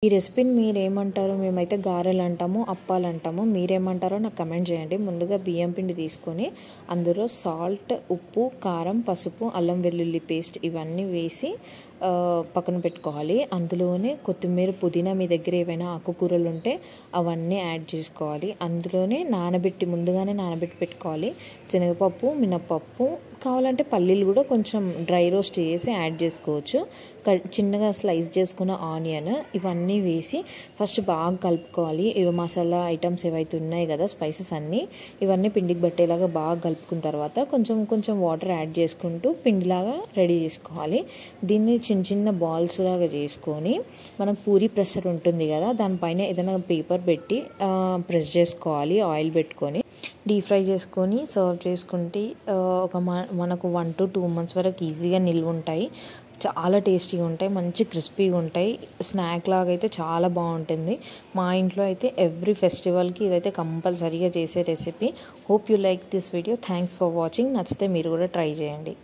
ఈ రెసిపీని మీరేమంటారు? మేమైతే గారెలు అంటాము, అప్పాలు అంటాము. మీరేమంటారో నాకు కమెంట్ చేయండి. ముందుగా బియ్యం పిండి తీసుకొని అందులో సాల్ట్, ఉప్పు, కారం, పసుపు, అల్లం వెల్లుల్లి పేస్ట్ ఇవన్నీ వేసి పక్కన పెట్టుకోవాలి. అందులోనే కొత్తిమీర, పుదీనా, మీ దగ్గర ఏవైనా ఆకుకూరలు ఉంటే అవన్నీ యాడ్ చేసుకోవాలి. అందులోనే ముందుగానే నానబెట్టి పెట్టుకోవాలి. శనగపప్పు, మినప్పప్పు, కావాలంటే పల్లీలు కూడా కొంచెం డ్రై రోస్ట్ చేసి యాడ్ చేసుకోవచ్చు. చిన్నగా స్లైస్ చేసుకున్న ఆనియన్ ఇవన్నీ వేసి ఫస్ట్ బాగా కలుపుకోవాలి. ఇవి మసాలా ఐటమ్స్ ఏవైతే ఉన్నాయి కదా, స్పైసెస్ అన్నీ ఇవన్నీ పిండికి పట్టేలాగా బాగా కలుపుకున్న తర్వాత కొంచెం కొంచెం వాటర్ యాడ్ చేసుకుంటూ పిండిలాగా రెడీ చేసుకోవాలి. దీన్ని చిన్న చిన్న బాల్స్ లాగా చేసుకొని మనకు పూరి ప్రెషర్ ఉంటుంది కదా, దానిపైన ఏదైనా పేపర్ పెట్టి ప్రెస్ చేసుకోవాలి. ఆయిల్ పెట్టుకొని డీప్ ఫ్రై చేసుకొని సర్వ్ చేసుకుంటే మనకు 1 to 2 months వరకు ఈజీగా నిల్వ ఉంటాయి. చాలా టేస్టీగా ఉంటాయి, మంచి క్రిస్పీగా ఉంటాయి. స్నాక్ లాగా అయితే చాలా బాగుంటుంది. మా ఇంట్లో అయితే ఎవ్రీ ఫెస్టివల్కి ఇదైతే కంపల్సరీగా చేసే recipe. Hope you like this video. Thanks for watching. నచ్చితే మీరు కూడా ట్రై చేయండి.